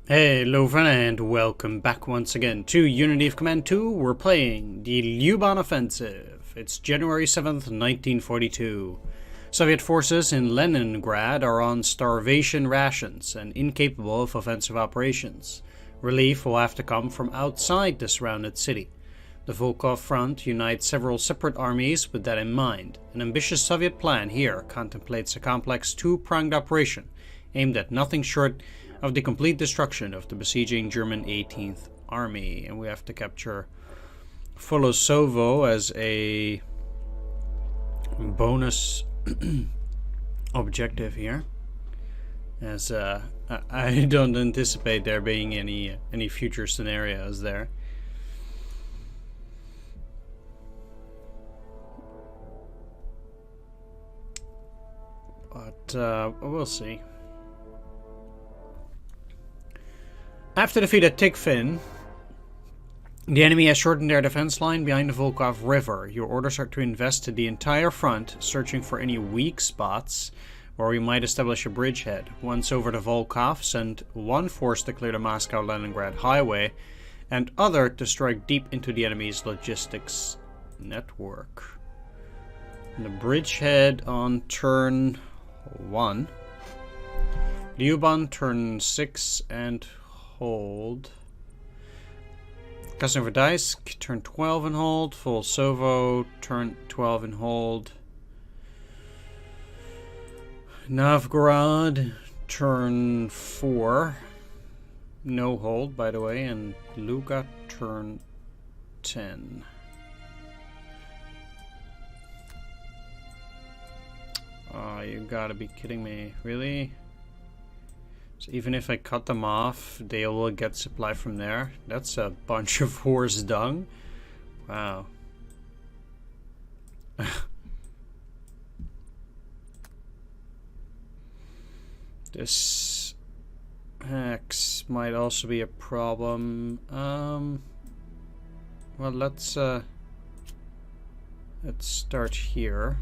Hey, Lyuban, and welcome back once again to Unity of Command 2. We're playing the Lyuban Offensive. It's January 7th, 1942. Soviet forces in Leningrad are on starvation rations and incapable of offensive operations. Relief will have to come from outside the surrounded city. The Volkhov Front unites several separate armies with that in mind. An ambitious Soviet plan here contemplates a complex two-pronged operation aimed at nothing short of the complete destruction of the besieging German 18th Army. And we have to capture Volosovo as a bonus objective here, as I don't anticipate there being any future scenarios there. But we'll see. After defeat at Tikvin, the enemy has shortened their defense line behind the Volkhov River. Your orders are to invest the entire front, searching for any weak spots where we might establish a bridgehead. Once over the Volkhov, send one force to clear the Moscow-Leningrad highway, and other to strike deep into the enemy's logistics network. The bridgehead on turn 1. Lyuban turn 6 and hold. Krasnovodaisk turn 12 and hold. Volosovo turn 12 and hold. Novgorod turn 4. No hold, by the way. And Luga turn 10. Oh, you gotta be kidding me. Really? So even if I cut them off, they will get supply from there. That's a bunch of horse dung. Wow. This X might also be a problem. Well, let's start here.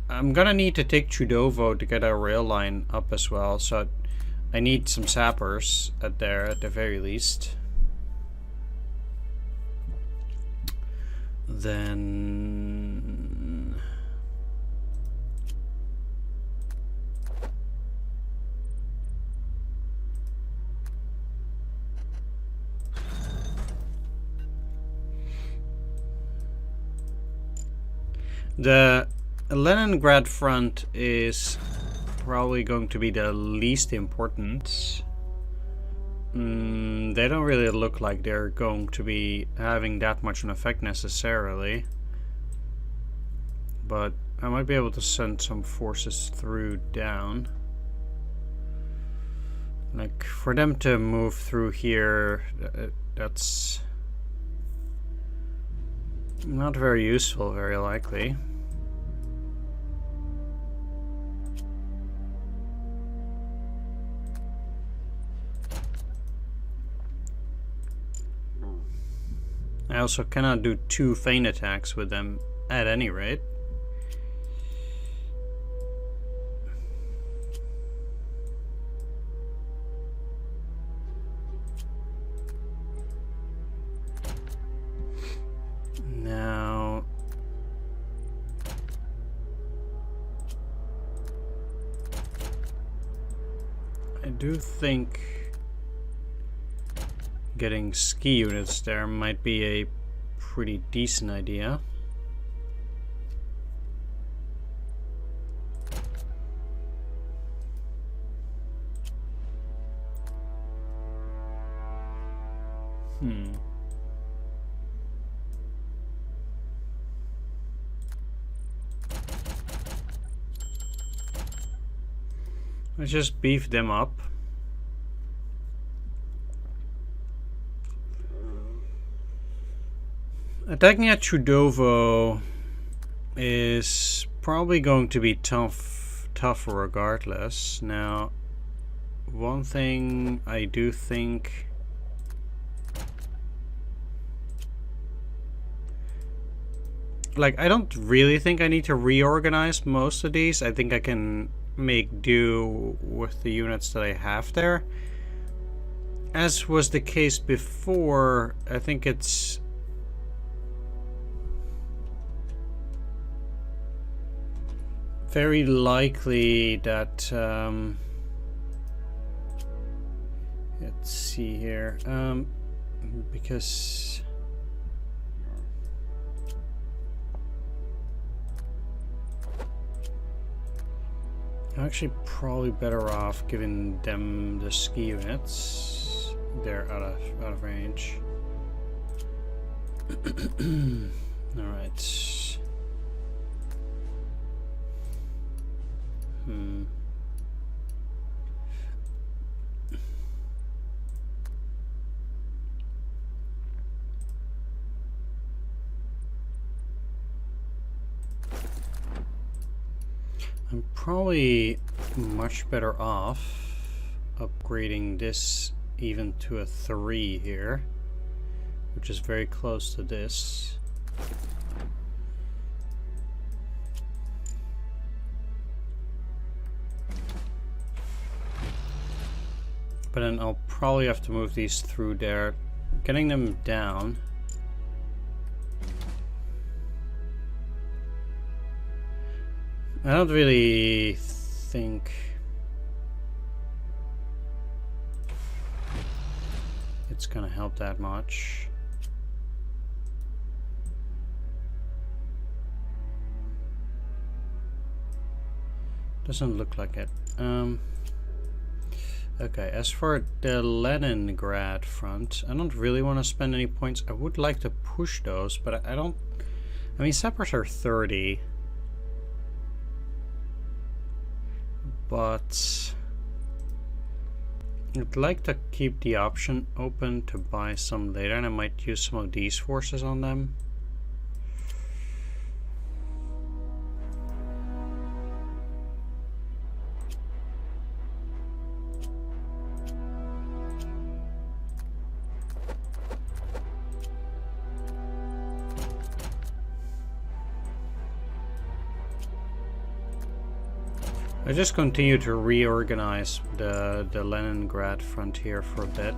I'm gonna need to take Chudovo to get our rail line up as well, so I need some sappers at the very least. Then the Leningrad front is probably going to be the least important. They don't really look like they're going to be having that much an effect necessarily. But I might be able to send some forces through down. Like, for them to move through here, that's not very useful, very likely. I also cannot do two feint attacks with them at any rate. Now, I do think getting ski units there might be a pretty decent idea. Let's just beef them up. Attacking at Chudovo is probably going to be tougher regardless. Now, one thing I do think like, I don't really think I need to reorganize most of these. I think I can make do with the units that I have there. As was the case before, I think it's very likely that let's see here, because I'm actually probably better off giving them the ski units. They're out of range. All right. I'm probably much better off upgrading this even to a 3 here, which is very close to this. But then I'll probably have to move these through there, getting them down. I don't really think it's gonna help that much. Doesn't look like it. Okay, as for the Leningrad front, I don't really want to spend any points. I would like to push those, but I don't... I mean, separates are 30. But I'd like to keep the option open to buy some later, and I might use some of these forces on them. I just continue to reorganize the Leningrad frontier for a bit.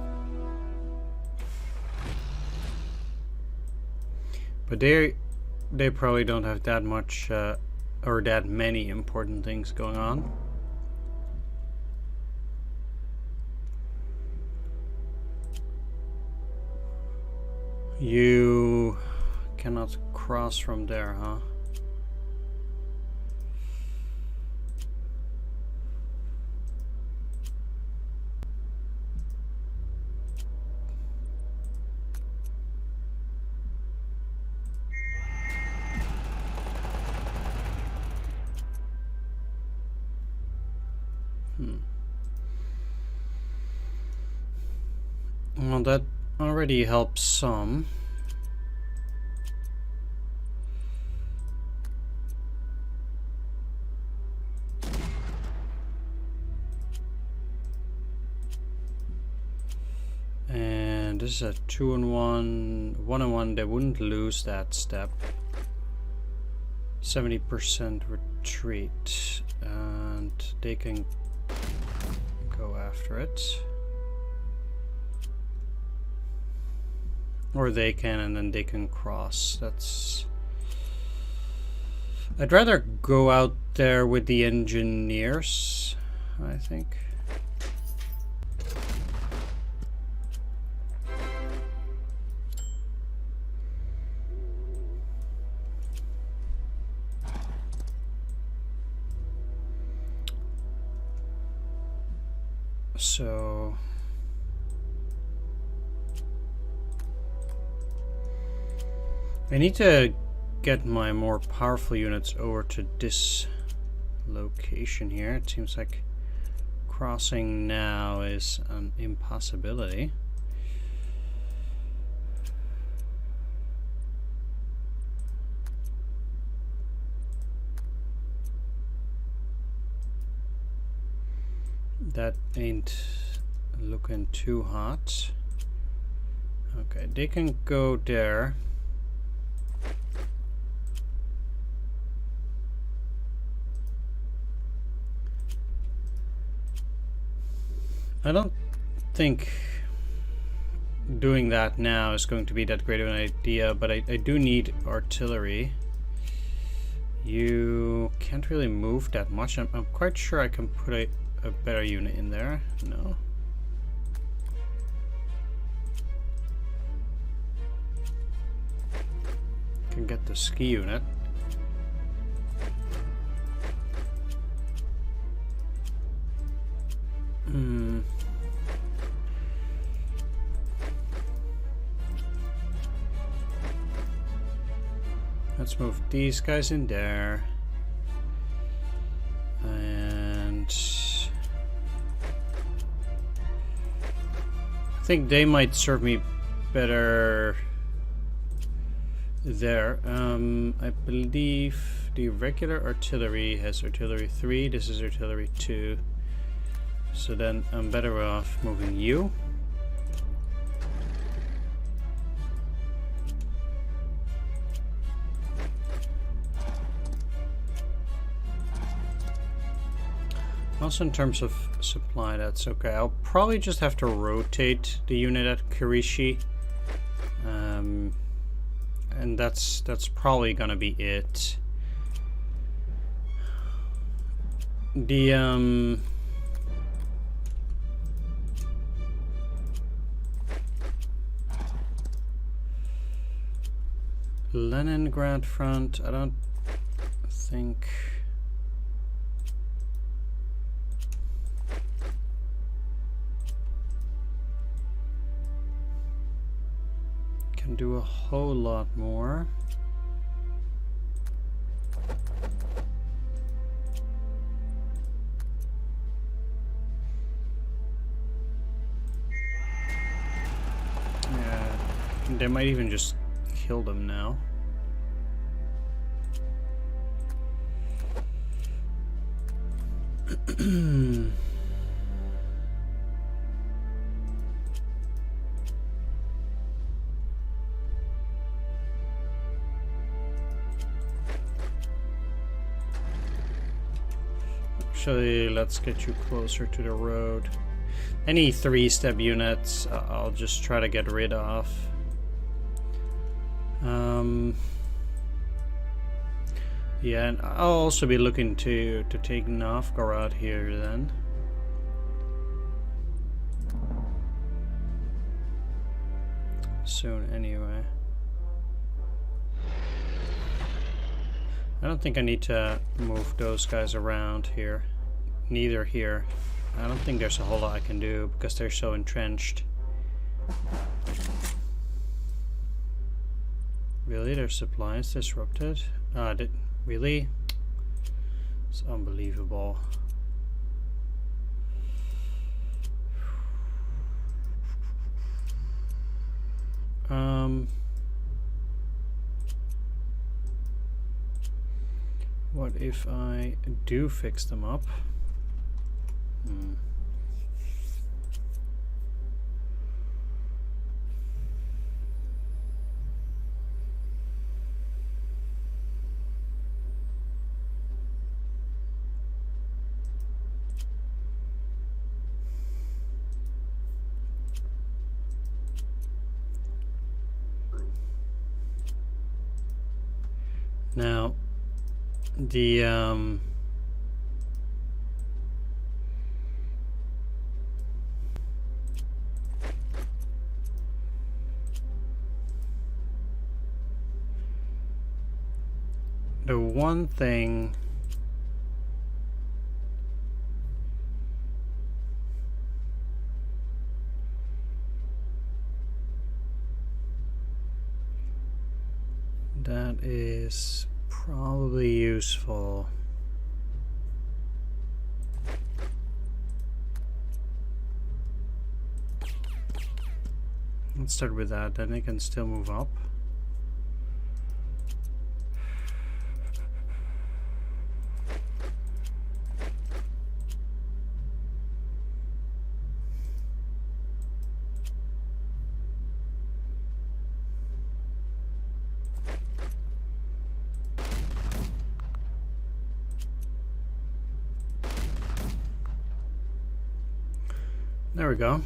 But they probably don't have that much or that many important things going on. You cannot cross from there, huh? Well, that already helps some. And this is a 2-on-1, 1-on-1. They wouldn't lose that step. 70% retreat, and they can go after it. Or they can, and then they can cross. That's... I'd rather go out there with the engineers, I think. So... I need to get my more powerful units over to this location here. It seems like crossing now is an impossibility. That ain't looking too hot. Okay, they can go there. I don't think doing that now is going to be that great of an idea, but I do need artillery. You can't really move that much. I'm quite sure I can put a better unit in there. No. Can get the ski unit. Let's move these guys in there. And I think they might serve me better there. I believe the regular artillery has artillery 3, this is artillery 2. So then I'm better off moving you. Also in terms of supply, that's okay. I'll probably just have to rotate the unit at Kirishi. And that's probably gonna be it. The Leningrad front, I don't think can do a whole lot more. Yeah, they might even just kill them now. Actually, let's get you closer to the road. Any 3-step units, I'll just try to get rid of. Yeah, and I'll also be looking to take Novgorod here then. Soon anyway. I don't think I need to move those guys around here. Neither here. I don't think there's a whole lot I can do because they're so entrenched. Really? Their supplies disrupted? Really? It's unbelievable. What if I do fix them up? Now, the one thing that is probably useful. Let's start with that, then they can still move up. There we go.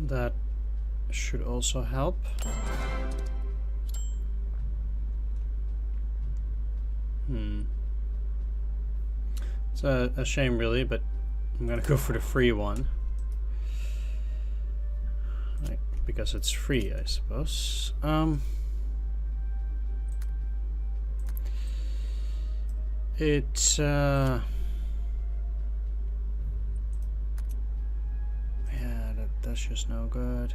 That should also help. It's a shame, really, but I'm gonna go for the free one. Right, because it's free, I suppose. It's yeah, that's just no good.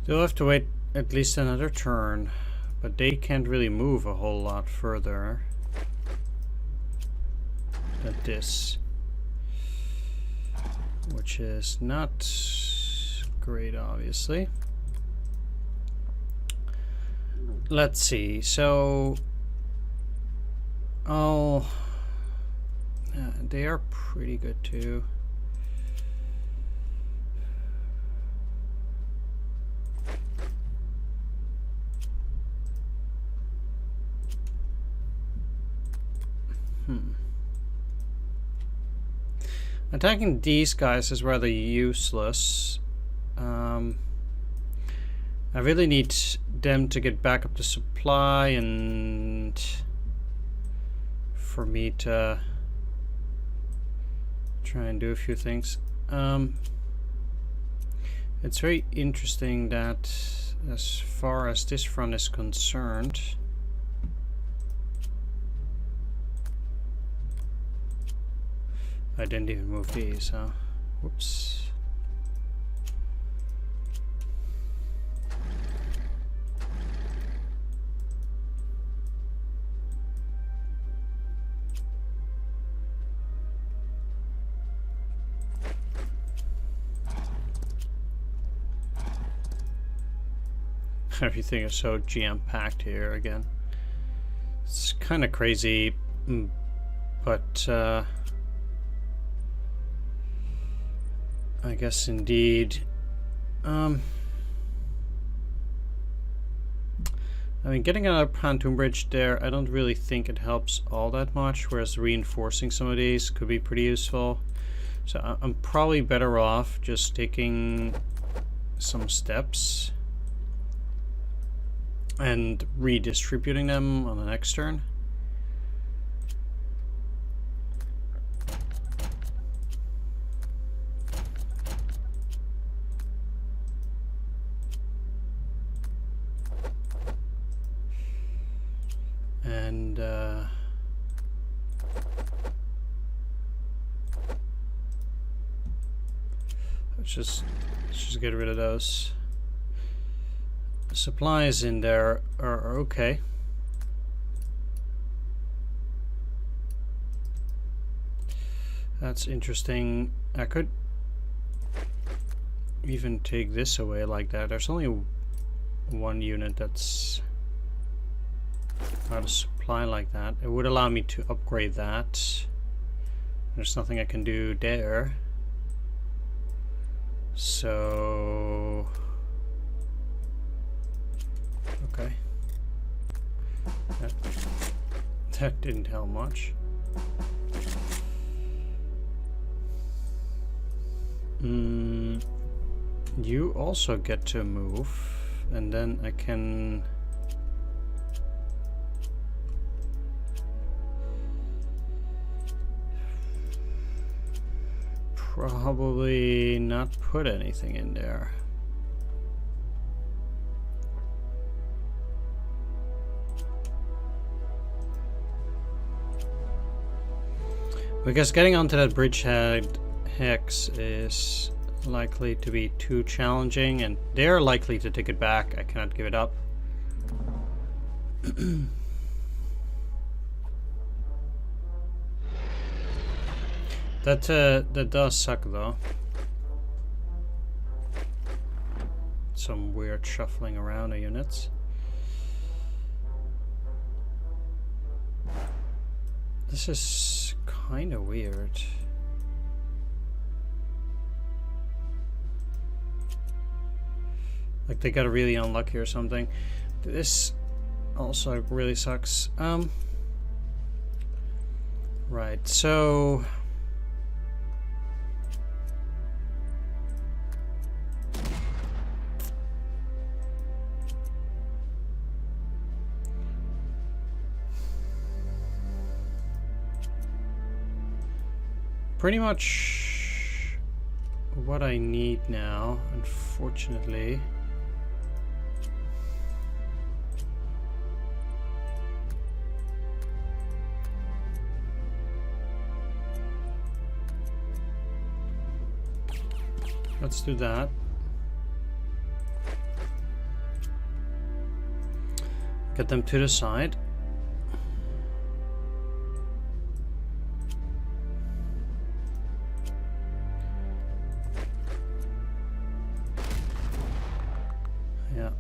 They'll have to wait at least another turn, but they can't really move a whole lot further than this, which is not great, obviously. Let's see, so they are pretty good too. Attacking these guys is rather useless. I really need them to get back up to supply and for me to try and do a few things. It's very interesting that as far as this front is concerned, I didn't even move these, huh? Whoops. Everything is so jam-packed here again. It's kind of crazy, but I guess indeed. I mean, getting another pontoon bridge there, I don't really think it helps all that much, whereas reinforcing some of these could be pretty useful. So I'm probably better off just taking some steps and redistributing them on the next turn. And let's just get rid of those. The supplies in there are okay. That's interesting. I could even take this away like that. There's only one unit that's out of supply like that. It would allow me to upgrade that. There's nothing I can do there. So okay. That didn't help much. You also get to move, and then I can probably not put anything in there. Because getting onto that bridgehead hex is likely to be too challenging, and they're likely to take it back. I cannot give it up. That does suck though. Some weird shuffling around of units. This is kind of weird. Like they got really unlucky or something. This also really sucks. Right, so pretty much what I need now, unfortunately. Let's do that. Get them to the side. Yeah.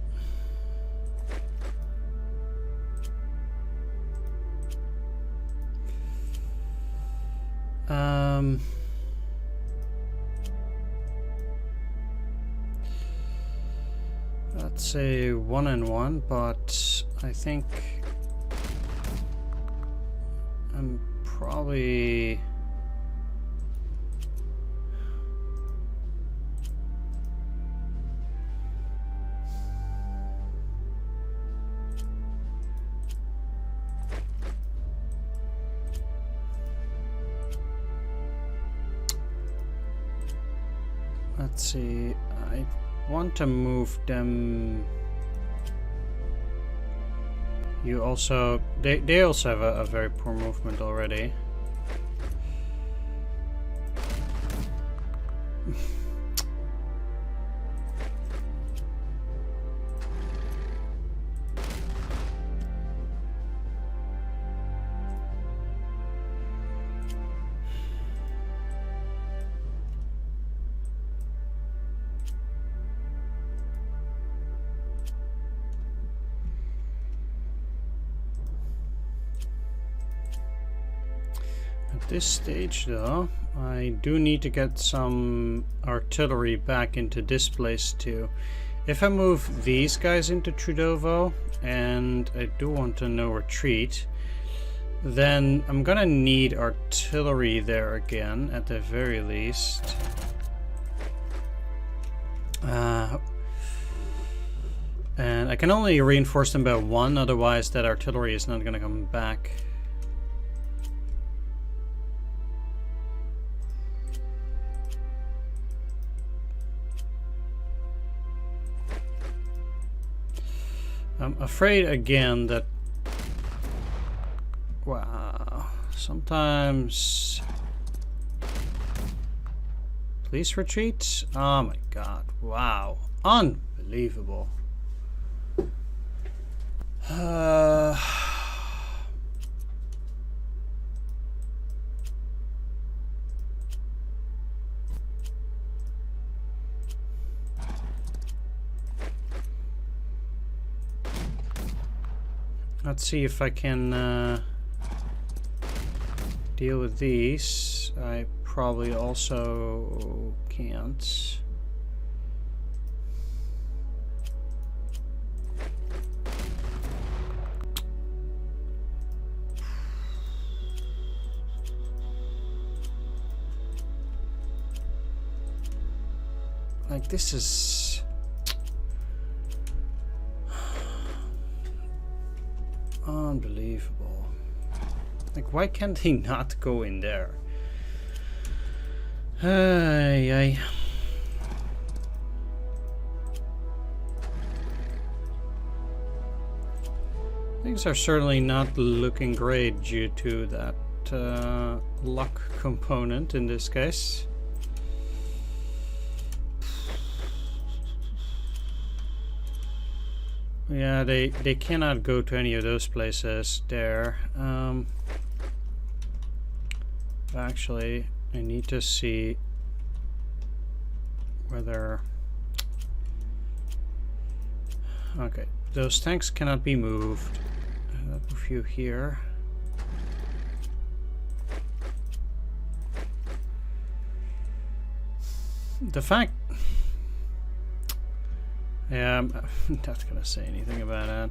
Let's say 1 and 1, but I think I'm probably let's see, I want to move them. You also, they also have a very poor movement already. At this stage though, I do need to get some artillery back into this place too. If I move these guys into Trudovo, and I do want to no retreat, then I'm gonna need artillery there again, at the very least. And I can only reinforce them by 1, otherwise that artillery is not gonna come back. I'm afraid again that, wow, sometimes, please retreat. Oh my god, wow, unbelievable. Let's see if I can deal with these. I probably also can't. Like, this is unbelievable. Like, why can't he not go in there? Ay. Things are certainly not looking great due to that luck component in this case. Yeah, they cannot go to any of those places there. Actually, I need to see whether... Okay, those tanks cannot be moved. I'll move you here. The fact... Yeah, I'm not gonna say anything about that.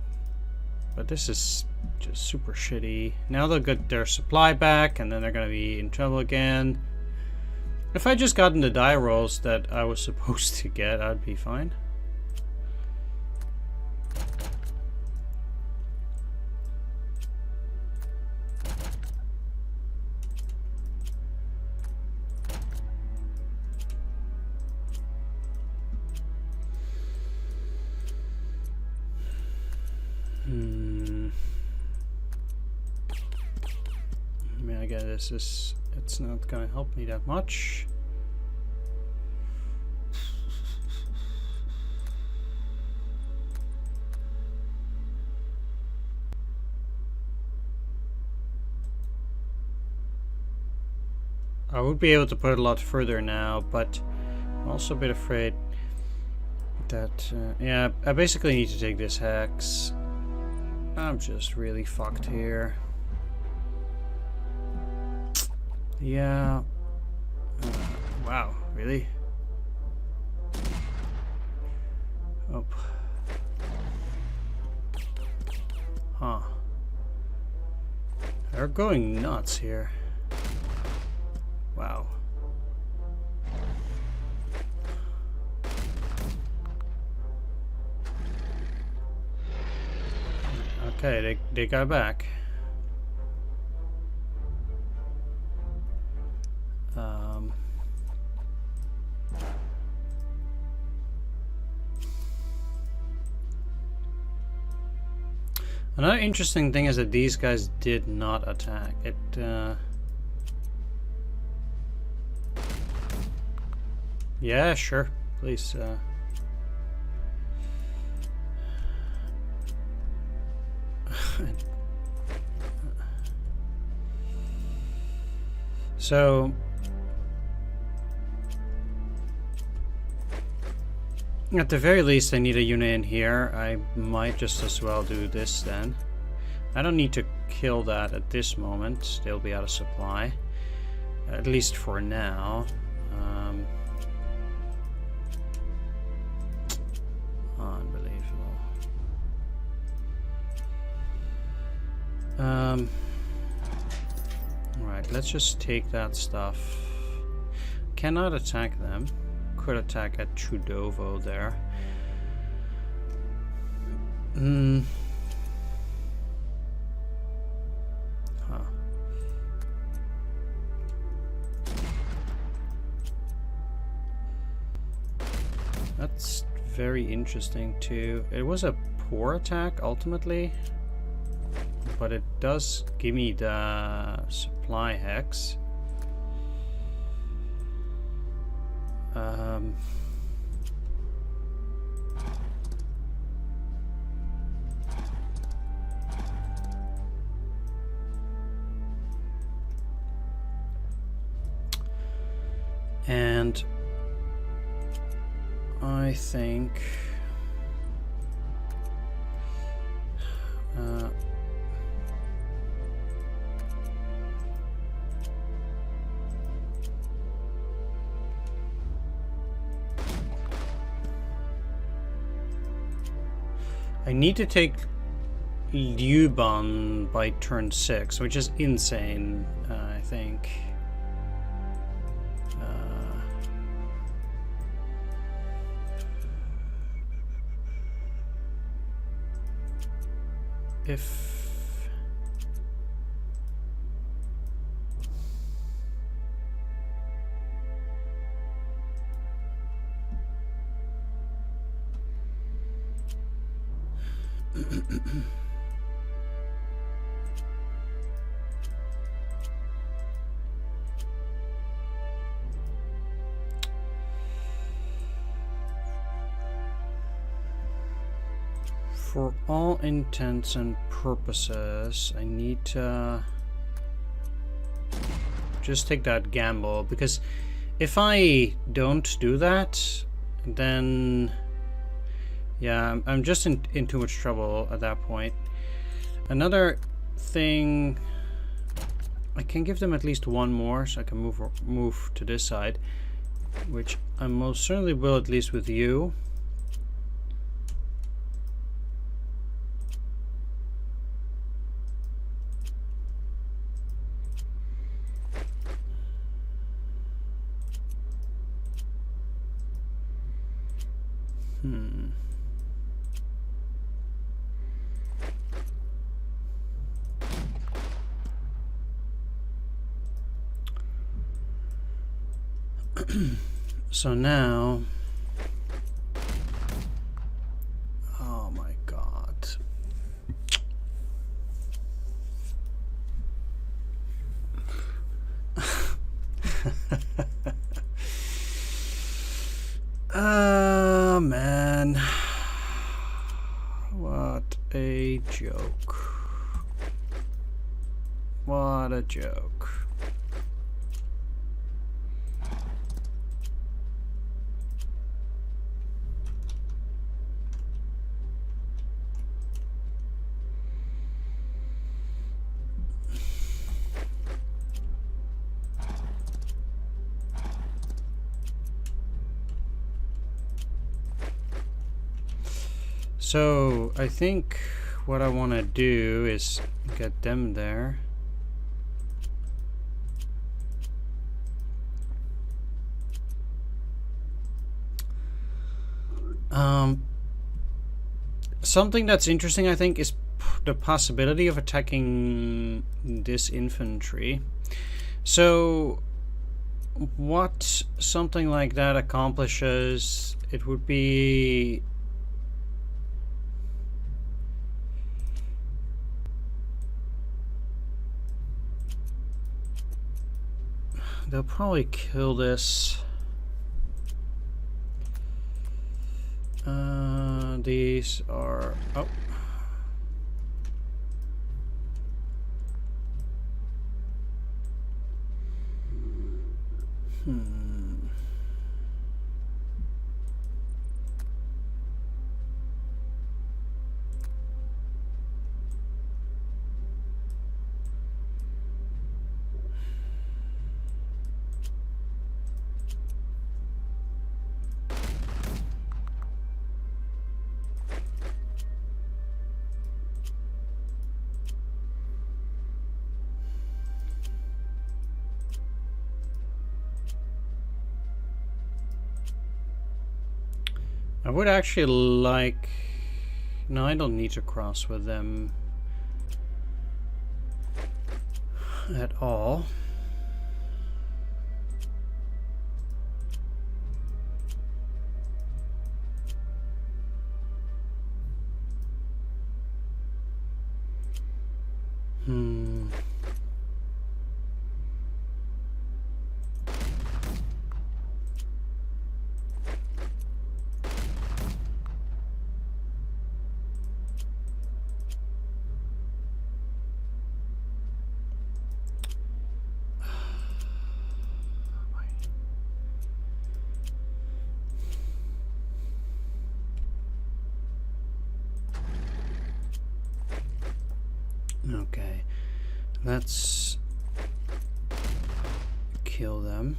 But this is just super shitty. Now they'll get their supply back, and then they're gonna be in trouble again. If I just gotten the die rolls that I was supposed to get, I'd be fine. I mean, I guess it's not gonna help me that much. I would be able to put it a lot further now, but I'm also a bit afraid that, yeah, I basically need to take this hex. I'm just really fucked here. Yeah. Wow, really? Oh. Huh. They're going nuts here. Wow. Okay, they got back. Another interesting thing is that these guys did not attack. Yeah, sure. Please. So, at the very least, I need a unit in here. I might just as well do this then. I don't need to kill that at this moment. They'll be out of supply. At least for now. Unbelievable. Right, let's just take that stuff. Cannot attack them. Could attack at Trudovo there. Huh. That's very interesting too. It was a poor attack ultimately, but it does give me the supply hex. And I think I need to take Lyuban by turn 6, which is insane, I think. If for all intents and purposes, I need to just take that gamble, because if I don't do that, then yeah, I'm just in too much trouble at that point. Another thing, I can give them at least one more, so I can move to this side. which I most certainly will, at least with you. So now, oh my God. Man. What a joke. What a joke. So I think what I want to do is get them there. Something that's interesting, I think, is the possibility of attacking this infantry. So what something like that accomplishes, it would be they'll probably kill this. These are... oh. I would actually like... no, I don't need to cross with them at all. Okay, let's kill them.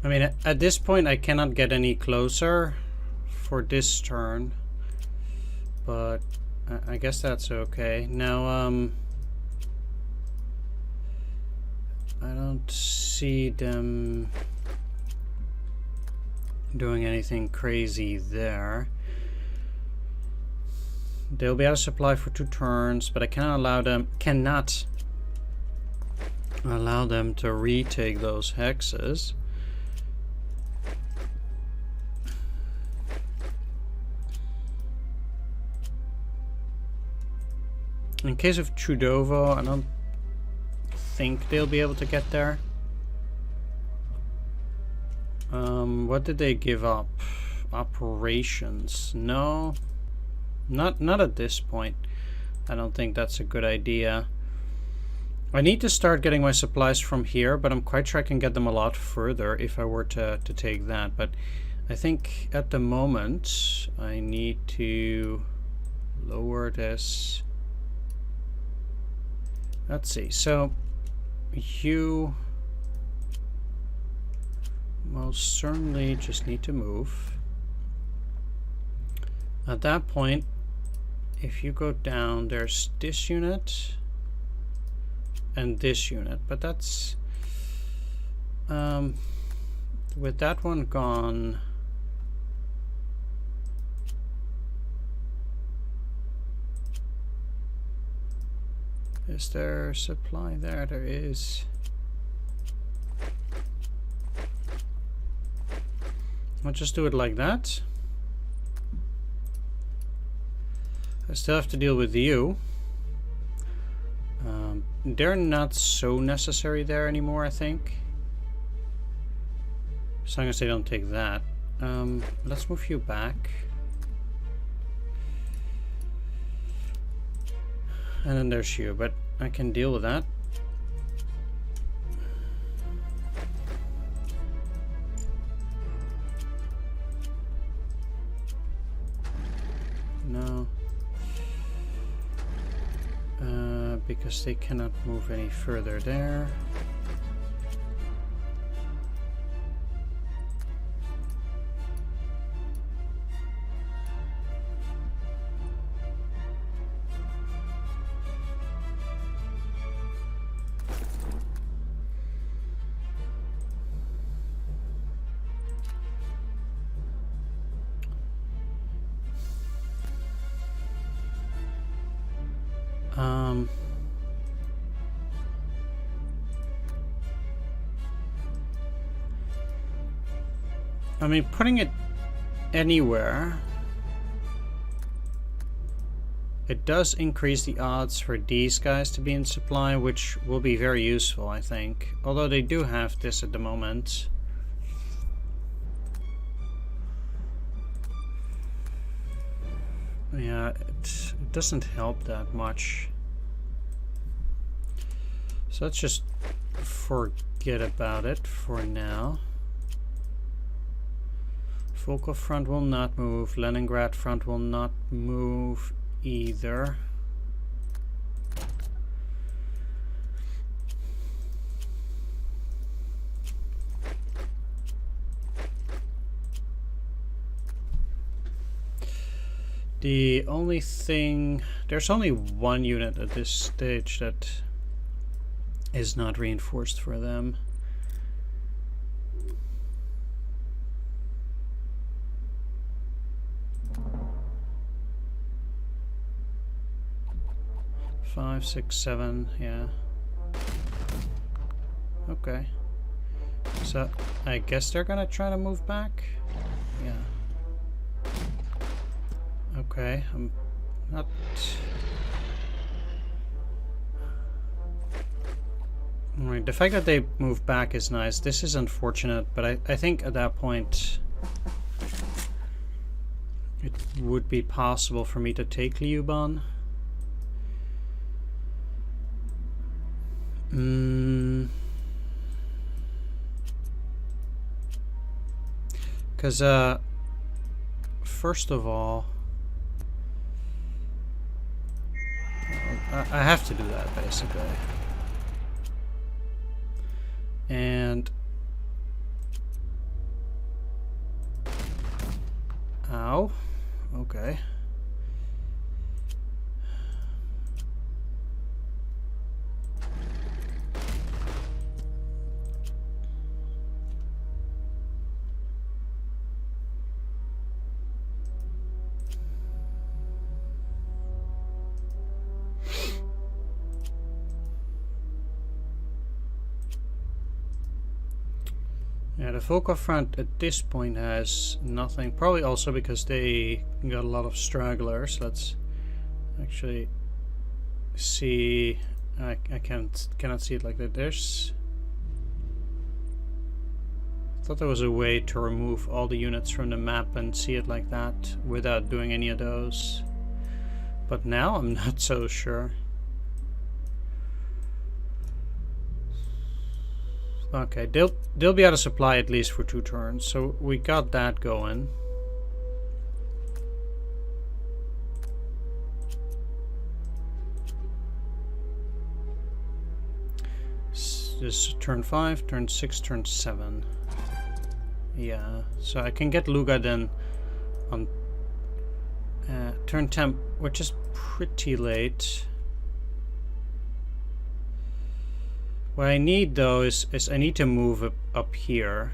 I mean, at this point I cannot get any closer for this turn. But I guess that's okay. Now, I don't see them doing anything crazy there. They'll be out of supply for 2 turns, but I cannot allow them to retake those hexes. In case of Trudovo, I don't think they'll be able to get there. What did they give up? Operations? No, not at this point. I don't think that's a good idea. I need to start getting my supplies from here, but I'm quite sure I can get them a lot further if I were to take that. But I think at the moment I need to lower this. Let's see. So you most certainly just need to move. At that point, if you go down, there's this unit and this unit, but that's with that one gone, is there supply there? There is. I'll just do it like that. I still have to deal with you. They're not so necessary there anymore, I think. As long as they don't take that. Let's move you back. And then there's you, but I can deal with that. No. Because they cannot move any further there. I mean, putting it anywhere, it does increase the odds for these guys to be in supply, which will be very useful, I think. Although they do have this at the moment. Yeah, it doesn't help that much. So let's just forget about it for now. Volkhov Front will not move. Leningrad Front will not move either. The only thing... There's only one unit at this stage that is not reinforced for them. Five, six, seven, yeah. Okay. So, I guess they're gonna try to move back? Yeah. Okay, I'm not... Alright, the fact that they move back is nice. This is unfortunate, but I think at that point it would be possible for me to take Lyuban. Because, first of all, I have to do that, basically. And... Ow. Okay. Yeah, the Volkhov Front at this point has nothing. Probably also because they got a lot of stragglers. Let's actually see. I cannot see it like that. There's... I thought there was a way to remove all the units from the map and see it like that without doing any of those. But now I'm not so sure. Okay, they'll be out of supply at least for 2 turns, so we got that going. This is turn 5, turn 6, turn 7. Yeah, so I can get Luga then on turn 10, which is pretty late. What I need though is I need to move up here.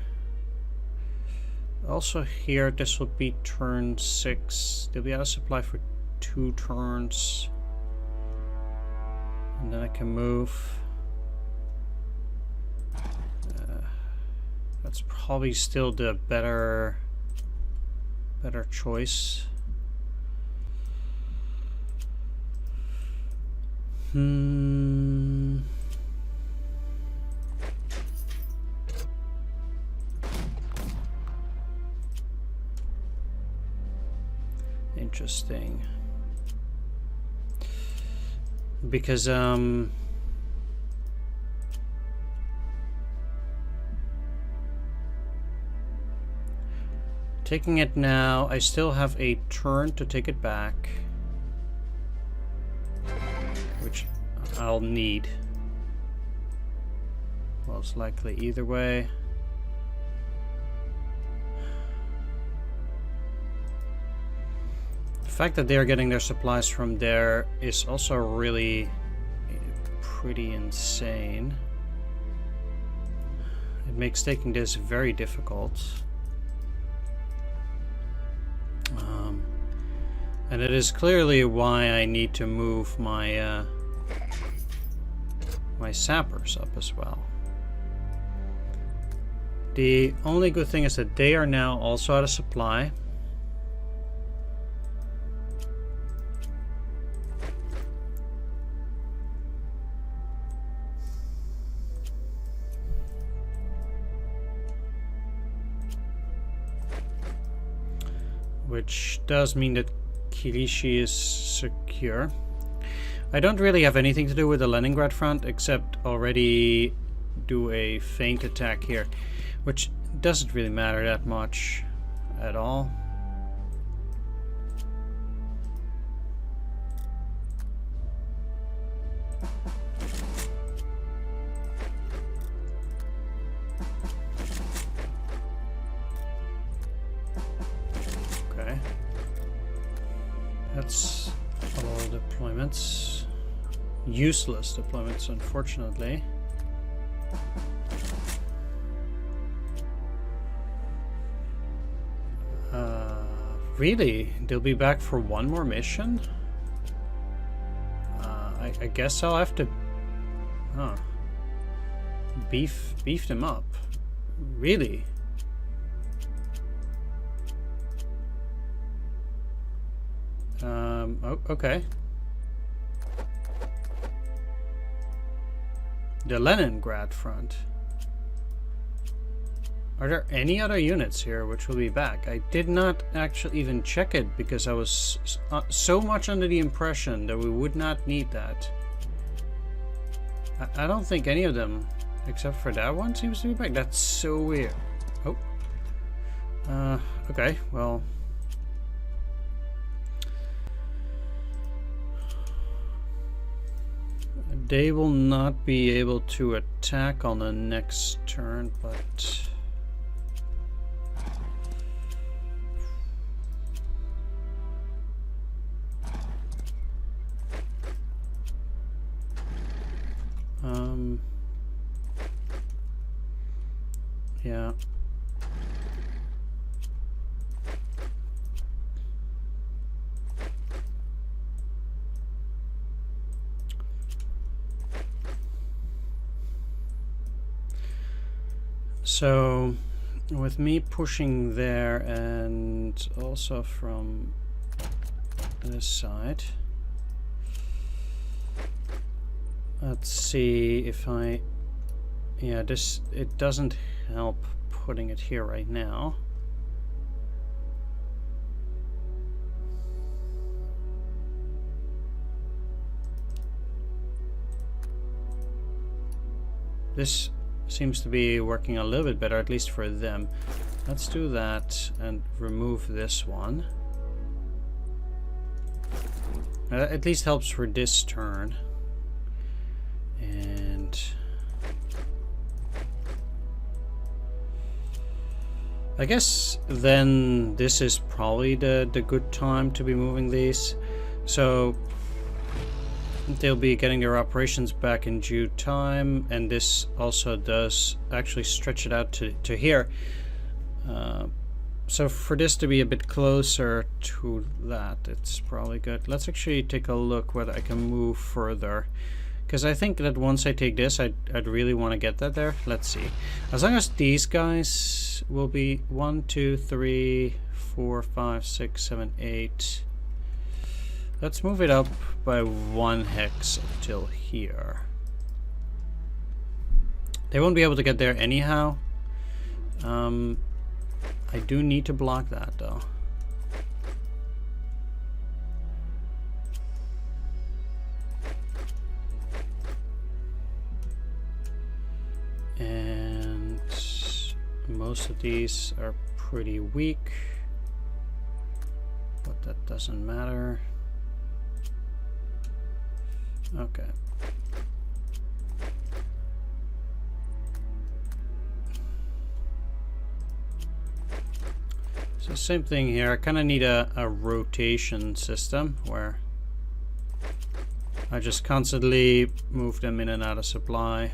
Also here, this will be turn 6. They'll be out of supply for 2 turns. And then I can move. That's probably still the better choice. Interesting. Because taking it now, I still have a turn to take it back, which I'll need. Most likely either way. The fact that they are getting their supplies from there is also really pretty insane. It makes taking this very difficult. And it is clearly why I need to move my my sappers up as well. The only good thing is that they are now also out of supply. Which does mean that Kilishi is secure. I don't really have anything to do with the Leningrad front except already do a feint attack here, which doesn't really matter that much at all. That's all deployments. Useless deployments, unfortunately. Really? They'll be back for one more mission? I guess I'll have to... Huh. Beef them up. Really? Oh, okay. The Leningrad front. Are there any other units here which will be back? I did not actually even check it because I was so much under the impression that we would not need that. I don't think any of them, except for that one, seems to be back. That's so weird. Oh. Okay, well... They will not be able to attack on the next turn, but... yeah. So, with me pushing there and also from this side, let's see if I... Yeah, it doesn't help putting it here right now. seems to be working a little bit better, at least for them. Let's do that and remove this one. At least helps for this turn. And I guess then this is probably the good time to be moving these. So they'll be getting their operations back in due time, and this also does actually stretch it out to here. So for this to be a bit closer to that, it's probably good. Let's actually take a look whether I can move further, because I think that once I take this, I'd really want to get that there. Let's see. As long as these guys will be 1, 2, 3, 4, 5, 6, 7, 8. Let's move it up by 1 hex until here. They won't be able to get there anyhow. I do need to block that though. And most of these are pretty weak, but that doesn't matter. Okay. So same thing here. I kind of need a rotation system where I just constantly move them in and out of supply.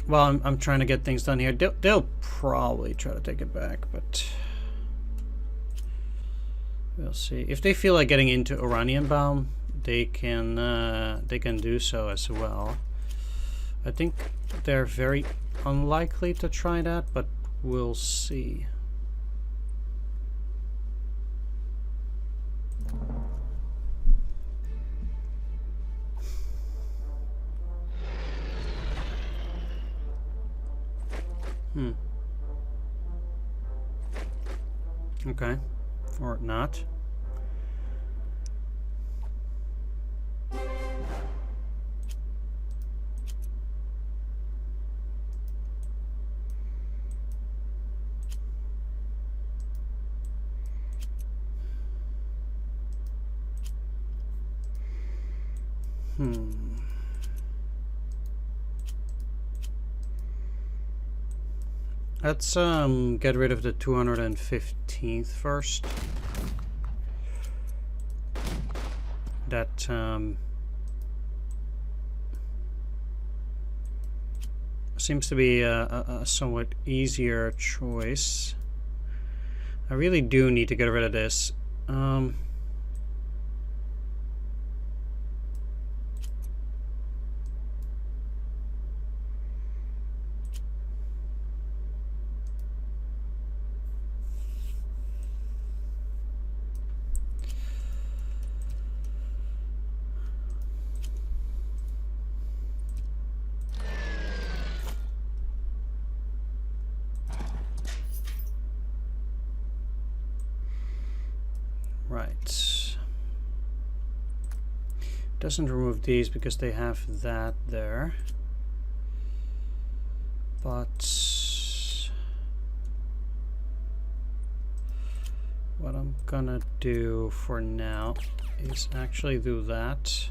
Well, I'm trying to get things done here. They'll probably try to take it back, but we'll see. If they feel like getting into Oranienbaum, they can do so as well. I think they're very unlikely to try that, but we'll see. Okay. Or not. Let's get rid of the 215th first. That seems to be a somewhat easier choice. I really do need to get rid of this. Right. Doesn't remove these because they have that there. But what I'm gonna do for now is actually do that.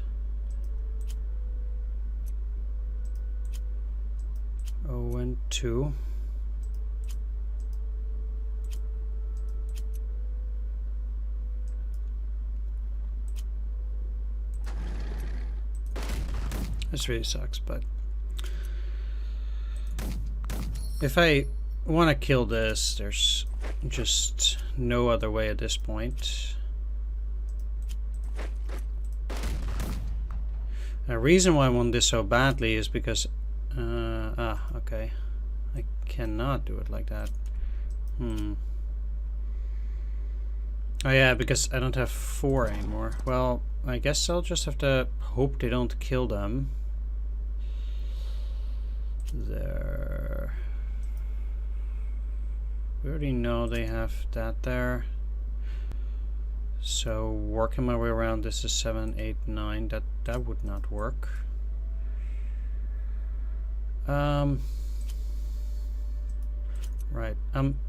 Oh, and 2. This really sucks, but if I want to kill this, there's just no other way at this point. The reason why I want this so badly is because okay, I cannot do it like that. Oh yeah, because I don't have 4 anymore. Well, I guess I'll just have to hope they don't kill them. There. We already know they have that there. So working my way around, this is 7, 8, 9. That would not work. Right, I'm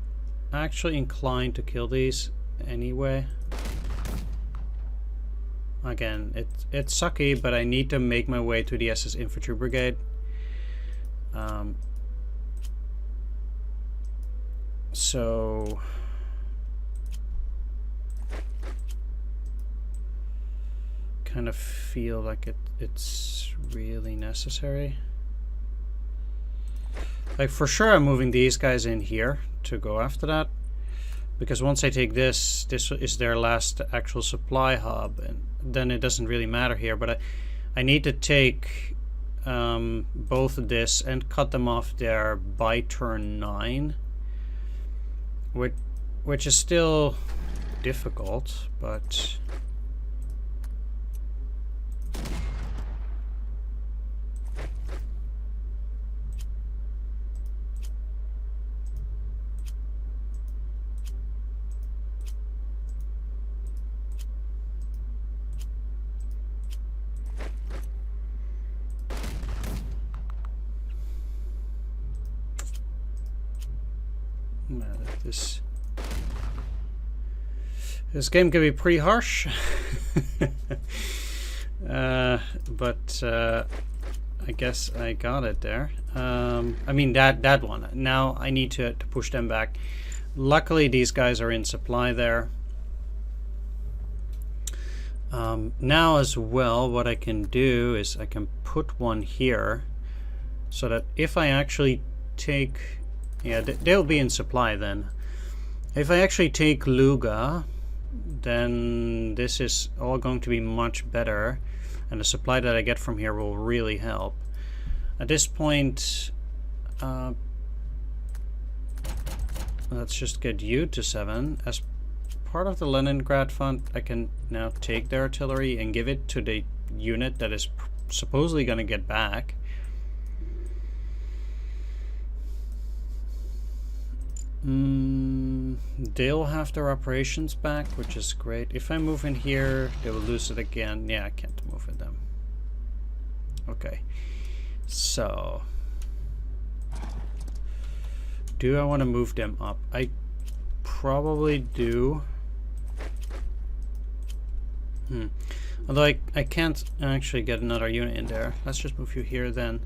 actually inclined to kill these anyway. Again, it's sucky, but I need to make my way to the SS Infantry Brigade. So kind of feel like it's really necessary. Like, for sure I'm moving these guys in here to go after that, because once I take this is their last actual supply hub, and then it doesn't really matter here. But I need to take both this and cut them off there by turn 9, which is still difficult, but this game can be pretty harsh. But I guess I got it there. I mean that one. Now I need to push them back. Luckily these guys are in supply there. Now as well, what I can do is I can put one here, so that if I actually take, yeah, they'll be in supply then. If I actually take Luga, then this is all going to be much better, and the supply that I get from here will really help. At this point, let's just get you to 7. As part of the Leningrad Front, I can now take their artillery and give it to the unit that is supposedly going to get back. They'll have their operations back, which is great. If I move in here, they will lose it again. Yeah, I can't move with them. Okay, so do I want to move them up? I probably do. Although I can't actually get another unit in there. Let's just move you here then.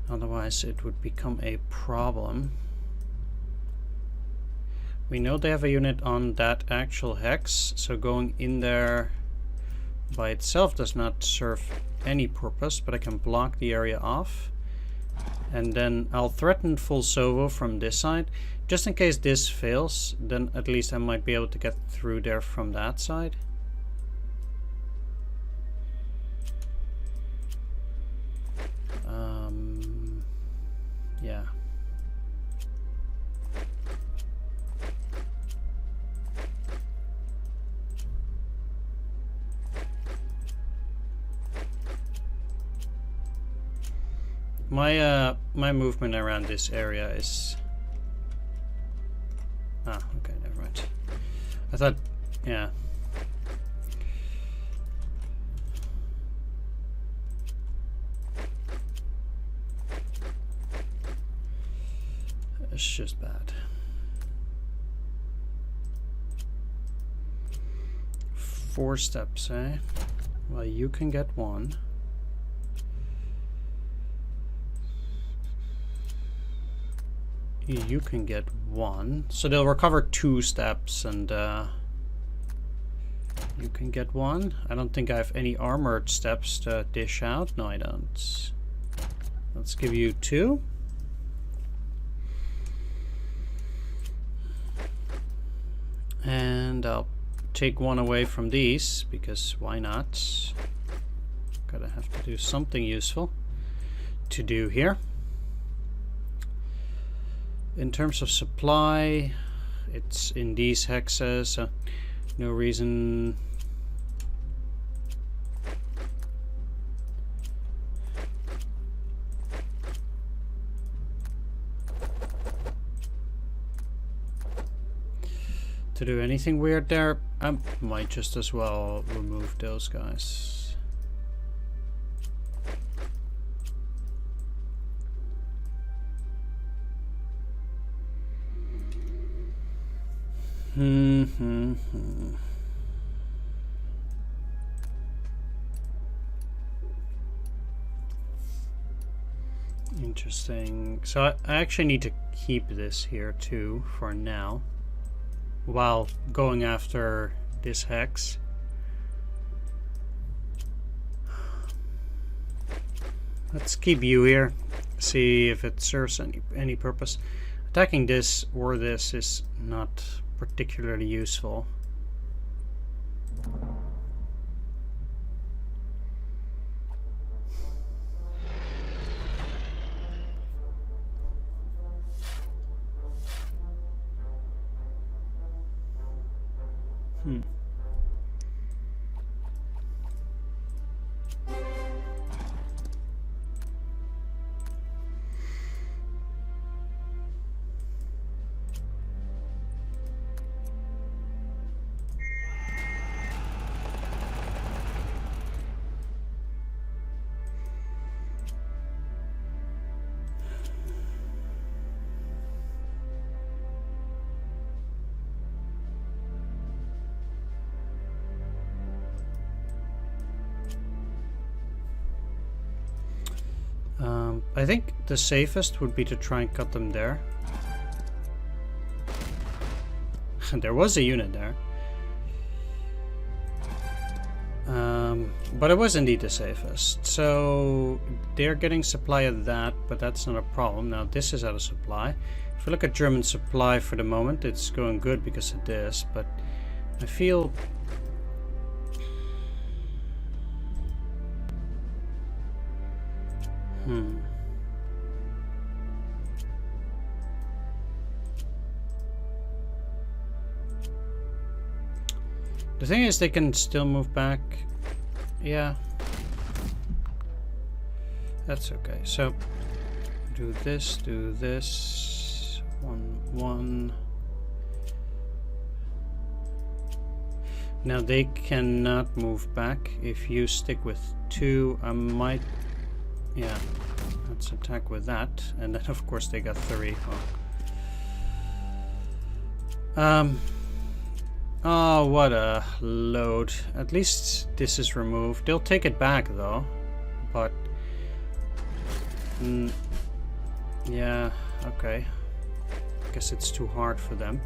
Otherwise it would become a problem. We know they have a unit on that actual hex, so going in there by itself does not serve any purpose, but I can block the area off. And then I'll threaten full Sovo from this side. Just in case this fails, then at least I might be able to get through there from that side. Yeah. My movement around this area is... Ah, okay, never mind. I thought, yeah. It's just bad. 4 steps, eh? Well, you can get 1. You can get 1. So they'll recover 2 steps, and you can get 1. I don't think I have any armored steps to dish out. No, I don't. Let's give you 2. And I'll take 1 away from these, because why not? Gotta have to do something useful to do here. In terms of supply, it's in these hexes, so no reason. To do anything weird there. I might just as well remove those guys. Interesting. So I actually need to keep this here too for now, while going after this hex. Let's keep you here, see if it serves any purpose. Attacking this or this is not particularly useful. I think the safest would be to try and cut them there. There was a unit there. But it was indeed the safest. So they're getting supply of that, but that's not a problem. Now this is out of supply. If we look at German supply for the moment, it's going good because of this, but I feel... The thing is, they can still move back. Yeah. That's okay. So, do this, do this. 1, 1. Now they cannot move back. If you stick with 2, I might... Yeah. Let's attack with that. And then, of course, they got 3. Oh, what a load. At least this is removed. They'll take it back, though. But... yeah, okay. I guess it's too hard for them.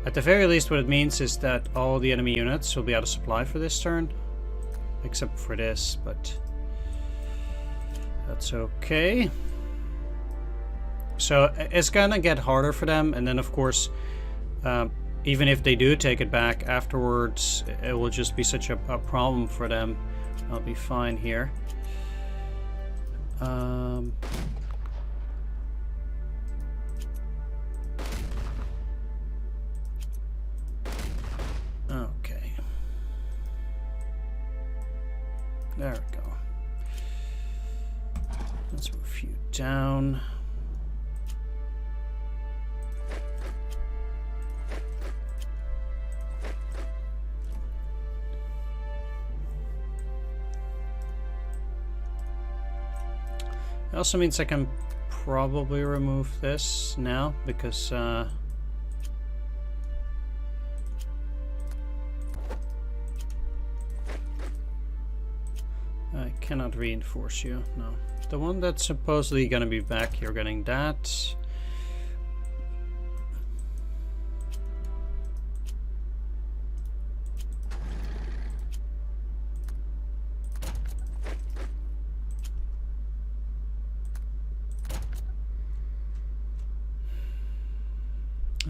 At the very least, what it means is that all the enemy units will be out of supply for this turn. Except for this, but... that's okay. So, it's gonna get harder for them, and then, of course... even if they do take it back afterwards, it will just be such a problem for them. I'll be fine here. Okay. There we go. Let's move you down. It also means I can probably remove this now, because I cannot reinforce you, no. The one that's supposedly gonna be back, you're getting that.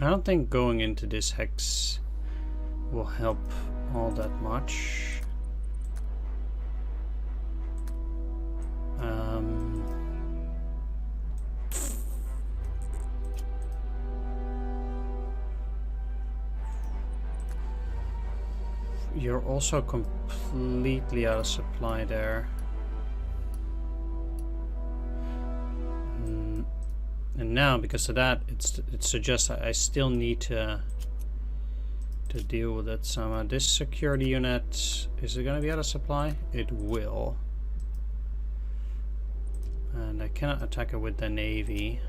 I don't think going into this hex will help all that much. You're also completely out of supply there. And now, because of that, it suggests I still need to deal with it somehow. This security unit, is it going to be out of supply? It will. And I cannot attack it with the navy.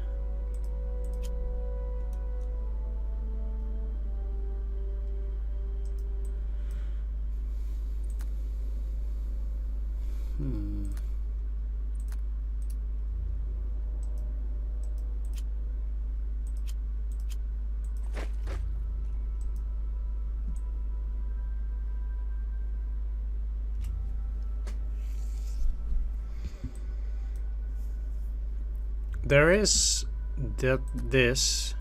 there is this.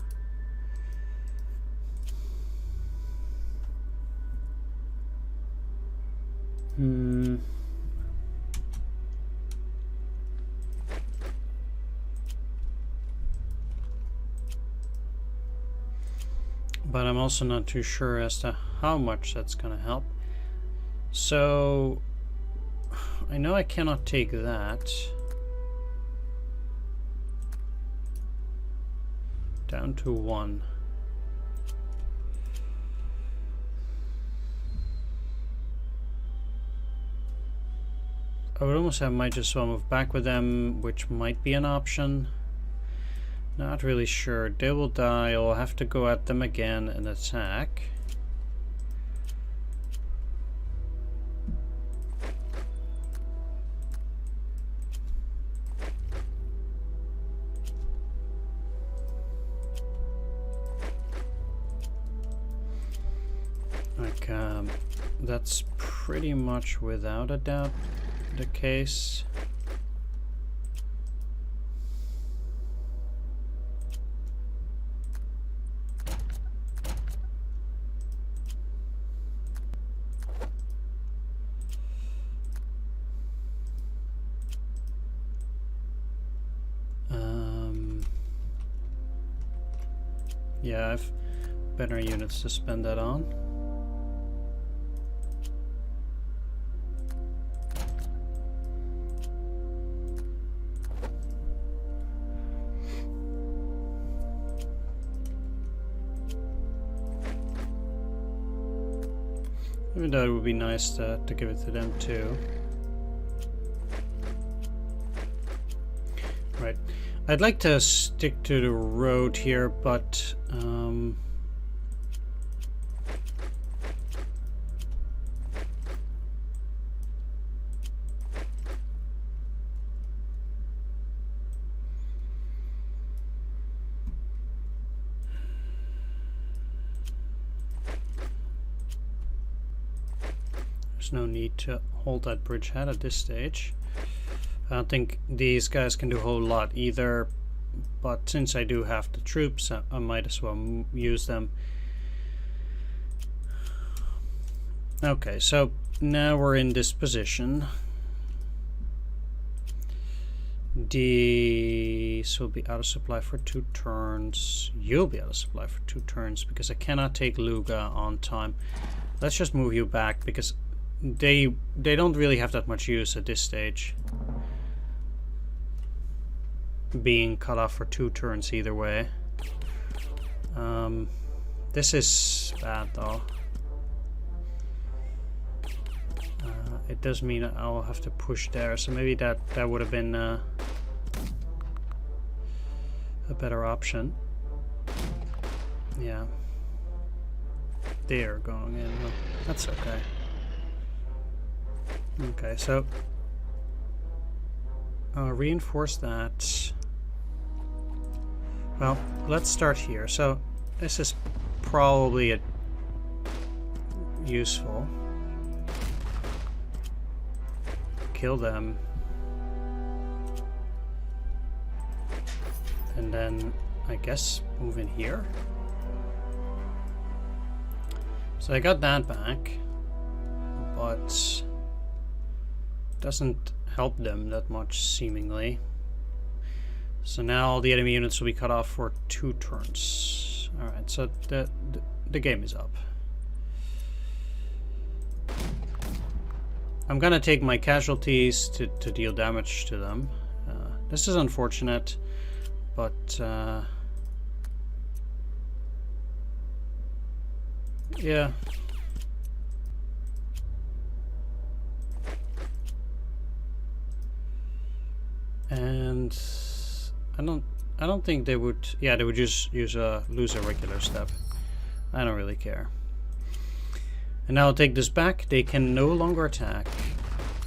But I'm also not too sure as to how much that's gonna help. So I know I cannot take that. Down to 1. I would almost have might just well move back with them, which might be an option. Not really sure. They will die. I'll have to go at them again and attack. Like, that's pretty much without a doubt the case. Yeah, I've better units to spend that on. Even though it would be nice to give it to them too. Right. I'd like to stick to the road here, but there's no need to hold that bridgehead at this stage. I don't think these guys can do a whole lot either, but since I do have the troops, I might as well use them. Okay, so now we're in this position. These will be out of supply for 2 turns. You'll be out of supply for 2 turns because I cannot take Luga on time. Let's just move you back because they don't really have that much use at this stage. Being cut off for 2 turns either way. This is bad though. It does mean I'll have to push there, so maybe that would have been a better option. Yeah. They're going in. Well, that's okay. Okay, so reinforce that. Well, let's start here. So this is probably useful. Kill them. And then I guess move in here. So I got that back, but doesn't help them that much seemingly. So now all the enemy units will be cut off for 2 turns. Alright, so the game is up. I'm gonna take my casualties to deal damage to them. This is unfortunate, but yeah. And I don't think they would. Yeah, they would just lose a regular step. I don't really care. And now I'll take this back. They can no longer attack,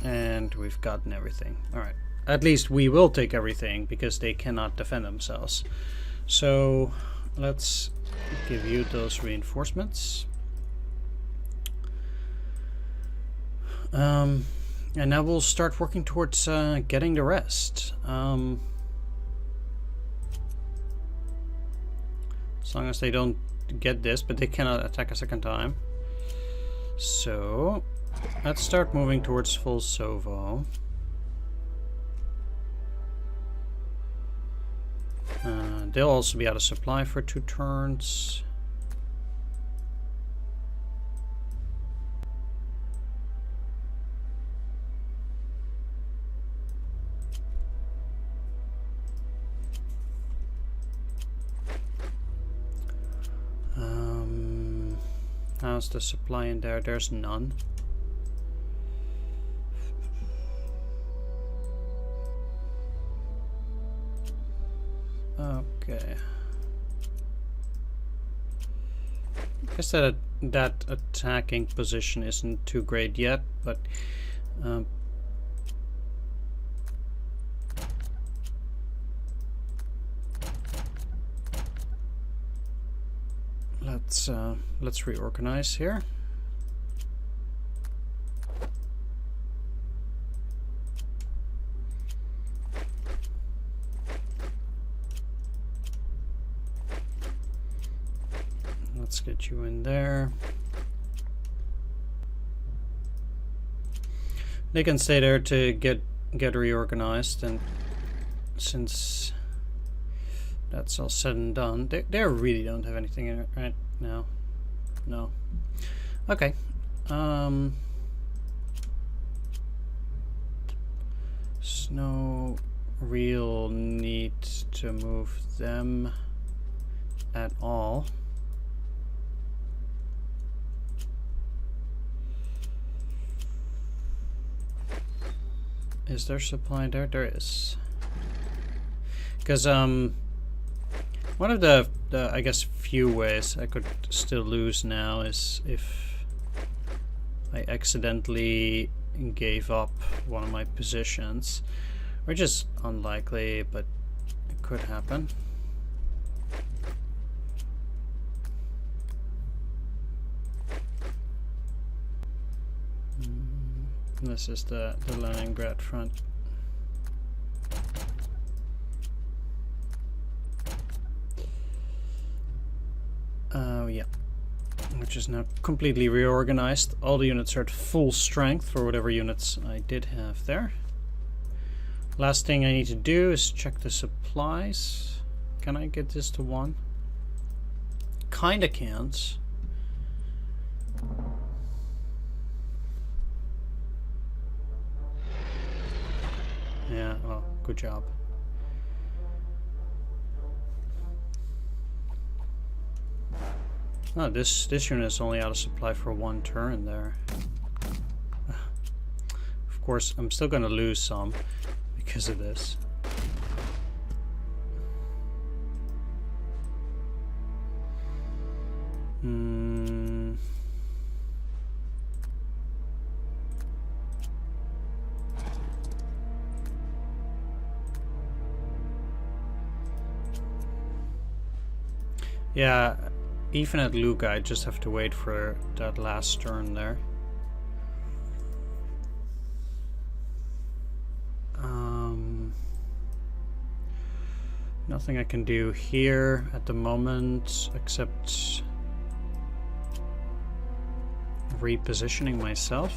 and we've gotten everything. All right. At least we will take everything because they cannot defend themselves. So let's give you those reinforcements. And now we'll start working towards getting the rest. As long as they don't get this, but they cannot attack a second time. So let's start moving towards Volkovo. They'll also be out of supply for 2 turns. How's the supply in there? There's none. Okay. I guess that attacking position isn't too great yet, but let's reorganize here. Let's get you in there. They can stay there to get reorganized, and since that's all said and done, they really don't have anything in it right now. No. Okay. There's no real need to move them at all. Is there supply there? There is. Because one of the I guess few ways I could still lose now is if I accidentally gave up one of my positions, which is unlikely, but it could happen. This is the Leningrad front. Oh yeah, which is now completely reorganized. All the units are at full strength for whatever units I did have there. Last thing I need to do is check the supplies. Can I get this to 1? Kinda can't. Yeah, well, good job. Oh, this unit is only out of supply for 1 turn there. Of course, I'm still gonna lose some because of this. Yeah, even at Luga, I just have to wait for that last turn there. Nothing I can do here at the moment except repositioning myself.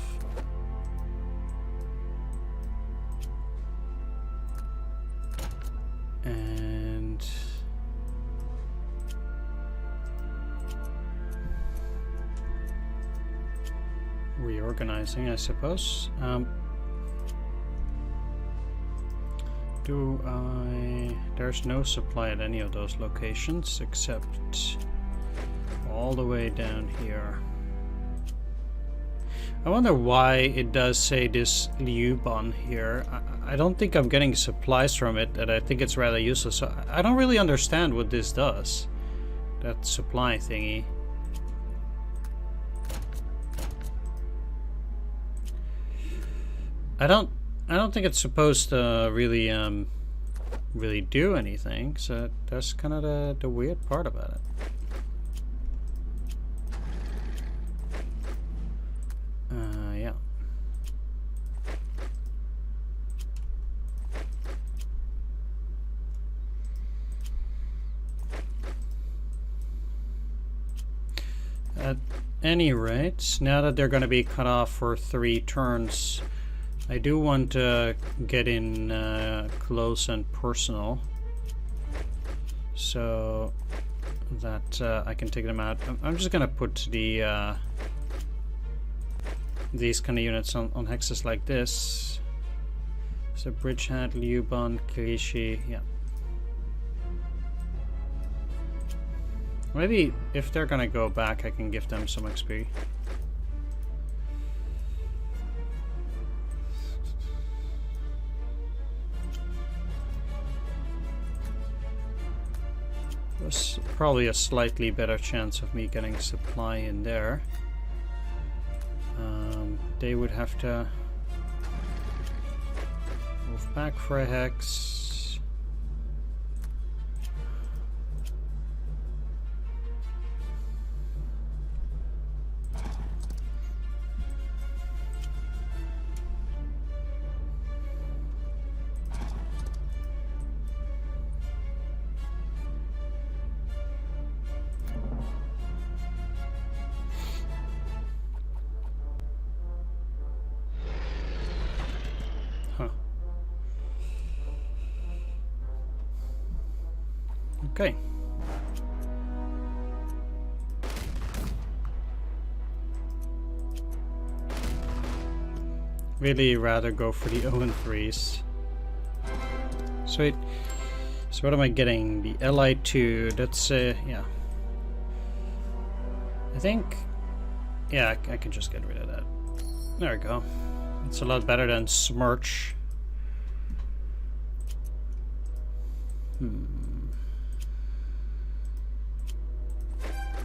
And reorganizing, I suppose. There's no supply at any of those locations except all the way down here. I wonder why it does say this Lyuban here. I don't think I'm getting supplies from it, and I think it's rather useless. So I don't really understand what this does. That supply thingy. I don't think it's supposed to really really do anything, so that's kind of the weird part about it. Yeah. any rate, now that they're going to be cut off for 3 turns, I do want to get in close and personal, so that I can take them out. I'm just going to put the these kind of units on hexes like this. So Bridgehead, Lyuban, Clichy, yeah. Maybe if they're gonna go back, I can give them some XP. There's probably a slightly better chance of me getting supply in there. They would have to move back for a hex. Okay. Really rather go for the 0 and 3s. Sweet. So what am I getting? The Li2, that's yeah. I think, yeah, I can just get rid of that. There we go. It's a lot better than Smirch.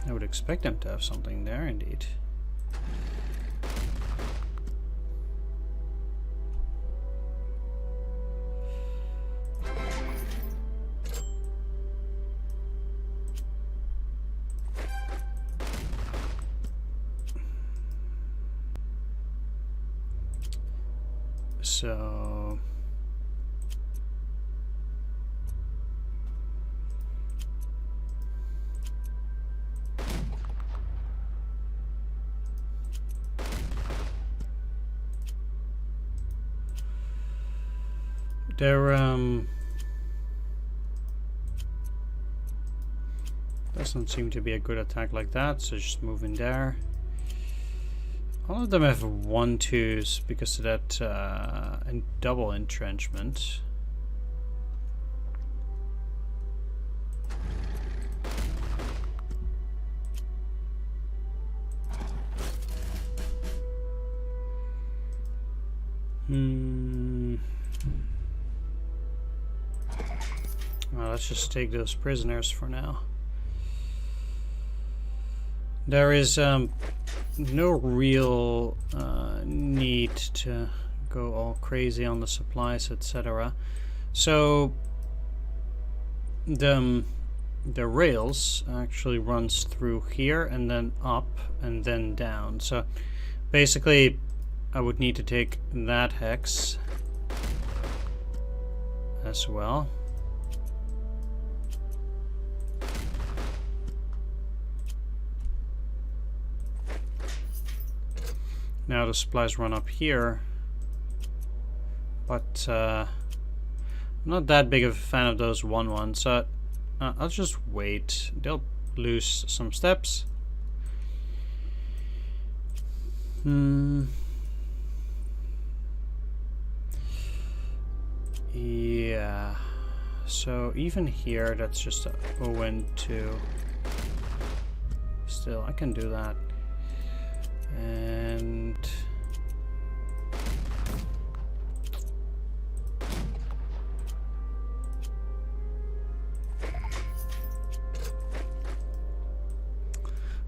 I would expect them to have something there, indeed. So there doesn't seem to be a good attack like that, so just move in there. All of them have 1-2s because of that and double entrenchment. Well, let's just take those prisoners for now. There is no real need to go all crazy on the supplies, etc. So the rails actually runs through here and then up and then down. So basically I would need to take that hex as well. Now the supplies run up here, but I'm not that big of a fan of those 1-1s, so I'll just wait. They'll lose some steps. Yeah, so even here, that's just a 0 and 2. Still, I can do that. And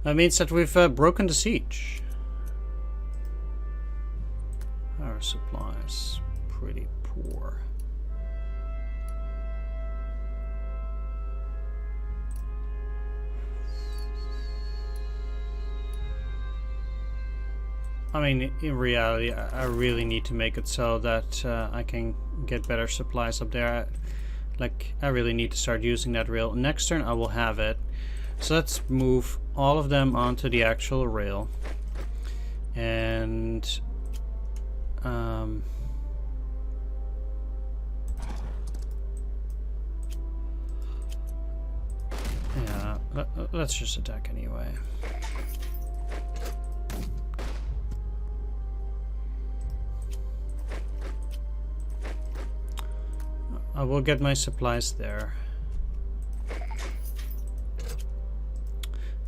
that means that we've broken the siege. Our supplies pretty poor. I mean, in reality, I really need to make it so that I can get better supplies up there. Like, I really need to start using that rail. Next turn, I will have it. So let's move all of them onto the actual rail. And yeah, let's just attack anyway. I will get my supplies there.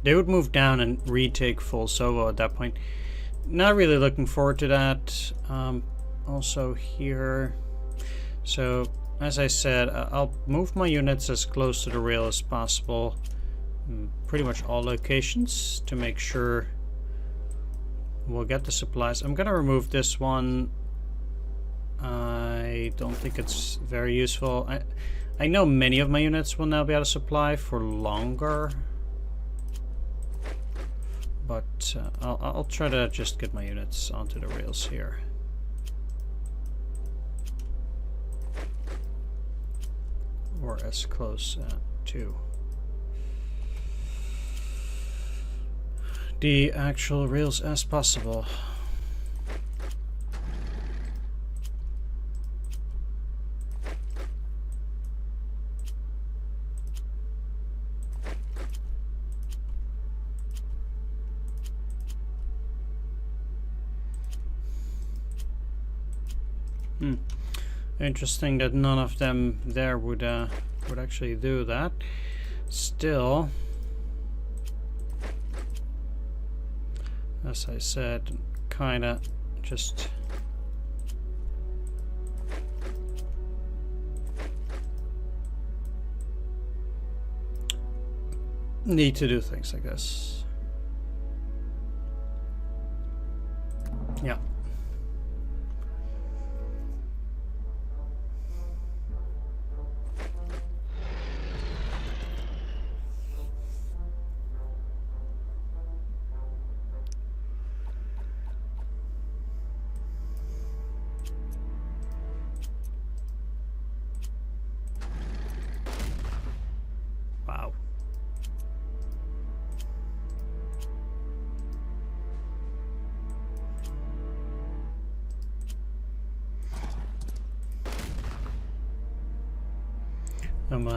They would move down and retake full Sovo at that point. Not really looking forward to that. Also here. So, as I said, I'll move my units as close to the rail as possible. Pretty much all locations to make sure we'll get the supplies. I'm gonna remove this one. I don't think it's very useful. I know many of my units will now be out of supply for longer. But I'll try to just get my units onto the rails here. Or as close to the actual rails as possible. Interesting that none of them there would actually do that. Still, as I said, kinda just need to do things, I guess. Yeah. I'm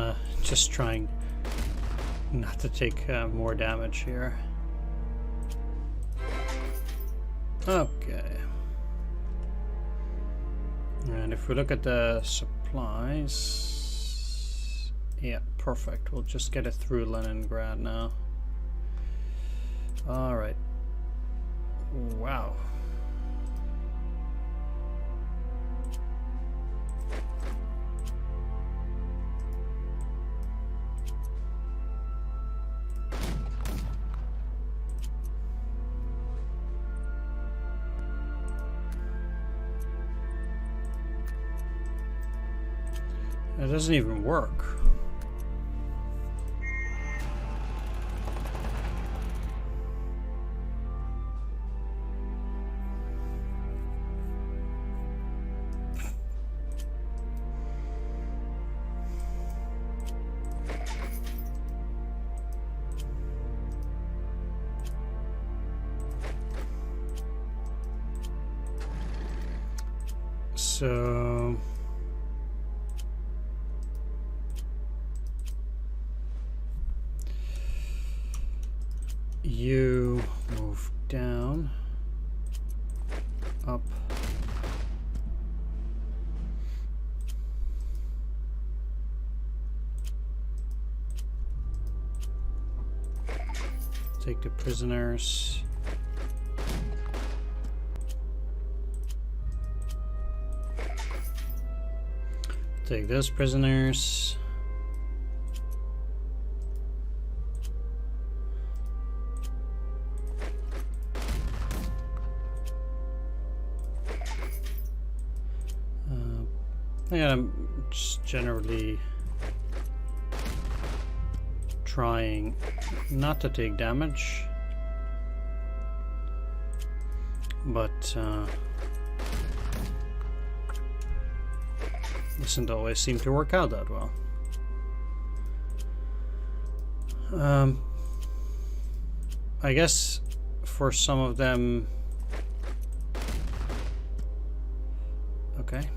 just trying not to take more damage here. Okay. And if we look at the supplies, yeah, perfect. We'll just get it through Leningrad now. All right. Wow. It doesn't even work. So you move down, up, take the prisoners. Take those prisoners. Yeah, I'm just generally trying not to take damage, but doesn't always seem to work out that well. I guess for some of them... Okay.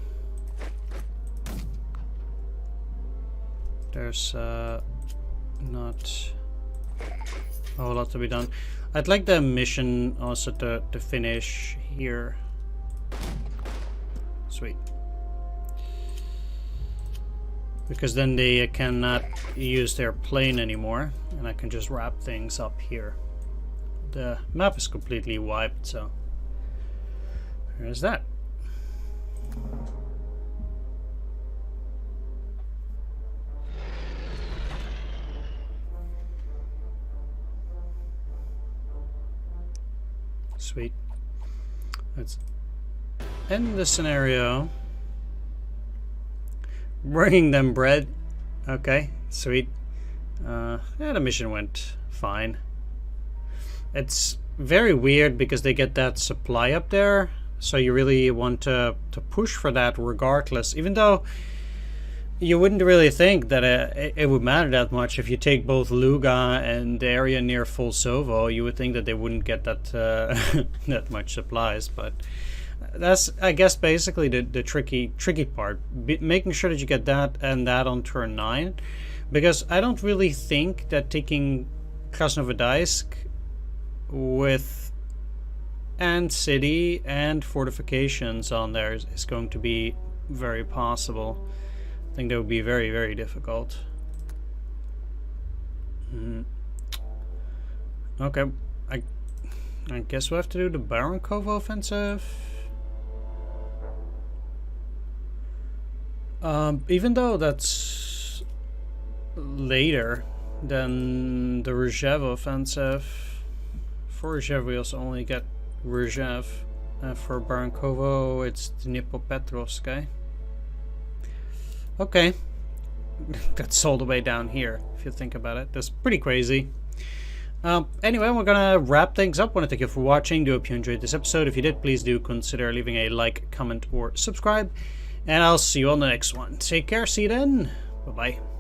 There's not a whole lot to be done. I'd like the mission also to finish here. Sweet. Because then they cannot use their plane anymore, and I can just wrap things up here. The map is completely wiped, so there's that. Sweet. Let's end the scenario. Bringing them bread. Okay, sweet. Yeah, the mission went fine. It's very weird because they get that supply up there, so you really want to push for that regardless, even though you wouldn't really think that it would matter that much. If you take both Luga and the area near Volkovo, you would think that they wouldn't get that that much supplies, but that's, I guess, basically the tricky part, making sure that you get that and that on turn 9, because I don't really think that taking Krasnovodaisk with and city and fortifications on there is going to be very possible. I think that would be very, very difficult. Okay, I guess we have to do the Volkhov offensive. Even though that's later than the Rzhev offensive. For Rzhev we also only get Rzhev. For Barankovo it's Dnipropetrovsk. Okay. That's all the way down here, if you think about it. That's pretty crazy. Anyway, we're gonna wrap things up. I want to thank you for watching. Do hope you enjoyed this episode. If you did, please do consider leaving a like, comment, or subscribe. And I'll see you on the next one. Take care. See you then. Bye-bye.